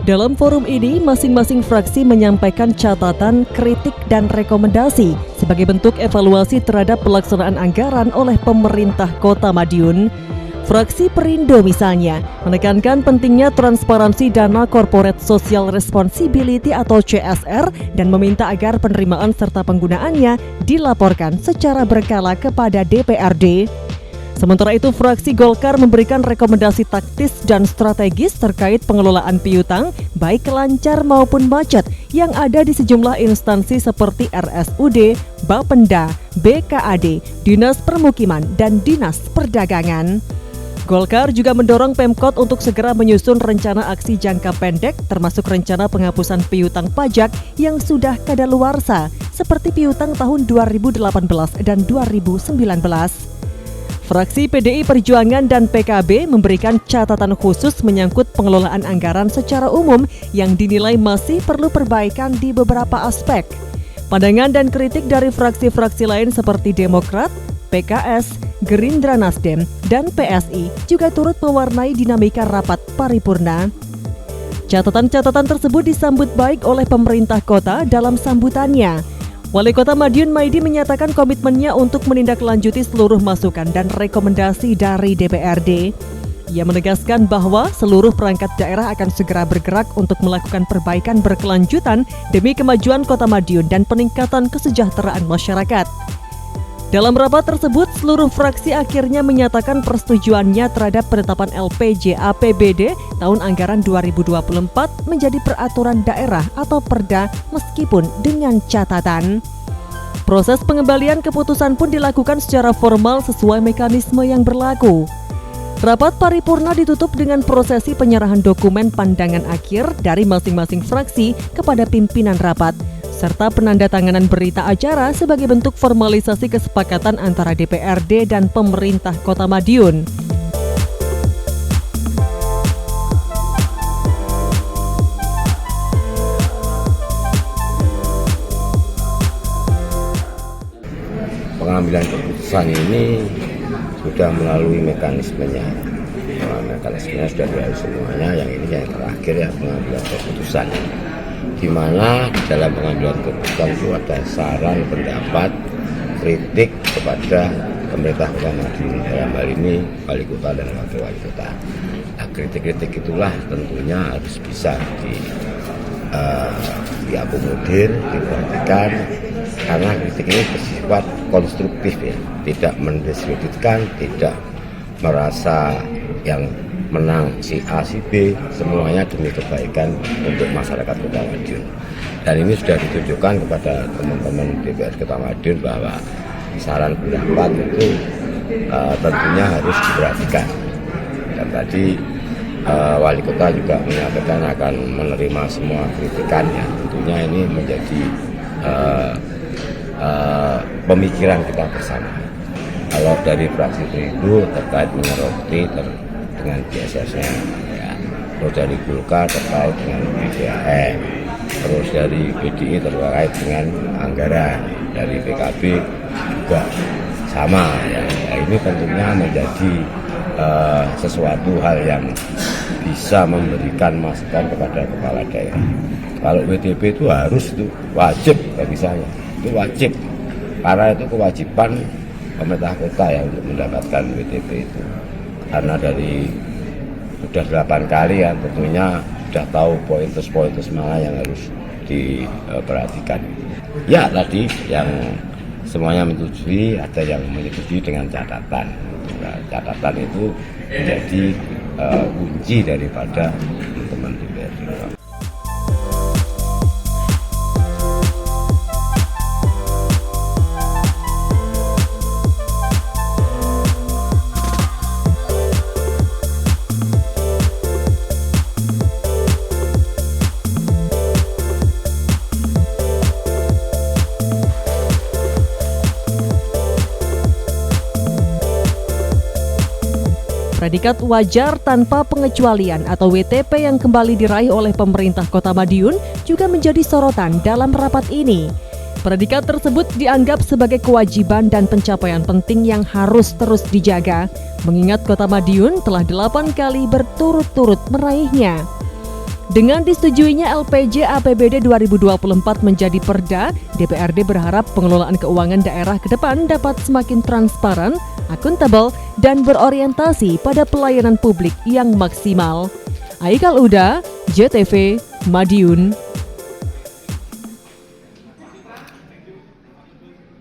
Dalam forum ini, masing-masing fraksi menyampaikan catatan, kritik, dan rekomendasi sebagai bentuk evaluasi terhadap pelaksanaan anggaran oleh pemerintah Kota Madiun. Fraksi Perindo misalnya menekankan pentingnya transparansi dana Corporate Social Responsibility atau CSR dan meminta agar penerimaan serta penggunaannya dilaporkan secara berkala kepada DPRD. Sementara itu, fraksi Golkar memberikan rekomendasi taktis dan strategis terkait pengelolaan piutang, baik lancar maupun macet, yang ada di sejumlah instansi seperti RSUD, Bapenda, BKAD, Dinas Permukiman, dan Dinas Perdagangan. Golkar juga mendorong Pemkot untuk segera menyusun rencana aksi jangka pendek, termasuk rencana penghapusan piutang pajak yang sudah kadaluarsa, seperti piutang tahun 2018 dan 2019. Fraksi PDI Perjuangan dan PKB memberikan catatan khusus menyangkut pengelolaan anggaran secara umum yang dinilai masih perlu perbaikan di beberapa aspek. Pandangan dan kritik dari fraksi-fraksi lain seperti Demokrat, PKS, Gerindra Nasdem, dan PSI juga turut mewarnai dinamika rapat paripurna. Catatan-catatan tersebut disambut baik oleh pemerintah kota dalam sambutannya. Wali Kota Madiun Maidi menyatakan komitmennya untuk menindaklanjuti seluruh masukan dan rekomendasi dari DPRD. Ia menegaskan bahwa seluruh perangkat daerah akan segera bergerak untuk melakukan perbaikan berkelanjutan demi kemajuan Kota Madiun dan peningkatan kesejahteraan masyarakat. Dalam rapat tersebut, seluruh fraksi akhirnya menyatakan persetujuannya terhadap penetapan LPJ APBD tahun anggaran 2024 menjadi peraturan daerah atau perda meskipun dengan catatan. Proses pengembalian keputusan pun dilakukan secara formal sesuai mekanisme yang berlaku. Rapat paripurna ditutup dengan prosesi penyerahan dokumen pandangan akhir dari masing-masing fraksi kepada pimpinan rapat, serta penandatanganan berita acara sebagai bentuk formalisasi kesepakatan antara DPRD dan pemerintah Kota Madiun. Pengambilan keputusan ini sudah melalui mekanismenya. Mekanismenya sudah dilalui semuanya, yang ini yang terakhir ya pengambilan keputusan. Di mana dalam pengambilan keputusan itu ada saran, pendapat, kritik kepada pemerintah Kota Madiun, dalam hal ini wali kota dan wakil wali kota. Nah, kritik-kritik itulah tentunya harus bisa diakomodir, diperhatikan, karena kritik ini bersifat konstruktif ya, tidak mendiskreditkan, tidak merasa yang menang si A, si B, semuanya demi kebaikan untuk masyarakat Kota Madiun. Dan ini sudah ditunjukkan kepada teman-teman DPR Kota Madiun bahwa saran pendapat itu tentunya harus diperhatikan. Dan tadi wali kota juga menyatakan akan menerima semua kritikannya. Tentunya ini menjadi pemikiran kita bersama. Kalau dari fraksi Perindo terkait menyoroti dengan BSS-nya, ya. Terus dari Golkar terkait dengan BDAM, terus dari PDI terkait dengan anggaran, dari PKB juga sama. Ya. Nah, ini tentunya menjadi sesuatu hal yang bisa memberikan masukan kepada kepala daerah. Kalau WTP itu harus, itu wajib bagi saya, itu wajib, karena itu kewajiban pemerintah kota ya untuk mendapatkan WTP itu. Karena dari sudah 8 kali ya, tentunya sudah tahu pointers mana yang harus diperhatikan. Ya tadi yang semuanya menyetujui, ada yang menyetujui dengan catatan. Nah, catatan itu menjadi kunci daripada teman-teman DPRD. Predikat wajar tanpa pengecualian atau WTP yang kembali diraih oleh pemerintah Kota Madiun juga menjadi sorotan dalam rapat ini. Predikat tersebut dianggap sebagai kewajiban dan pencapaian penting yang harus terus dijaga, mengingat Kota Madiun telah 8 kali berturut-turut meraihnya. Dengan disetujuinya LPJ APBD 2024 menjadi perda, DPRD berharap pengelolaan keuangan daerah ke depan dapat semakin transparan, akuntabel, dan berorientasi pada pelayanan publik yang maksimal. Aikal Uda, JTV, Madiun.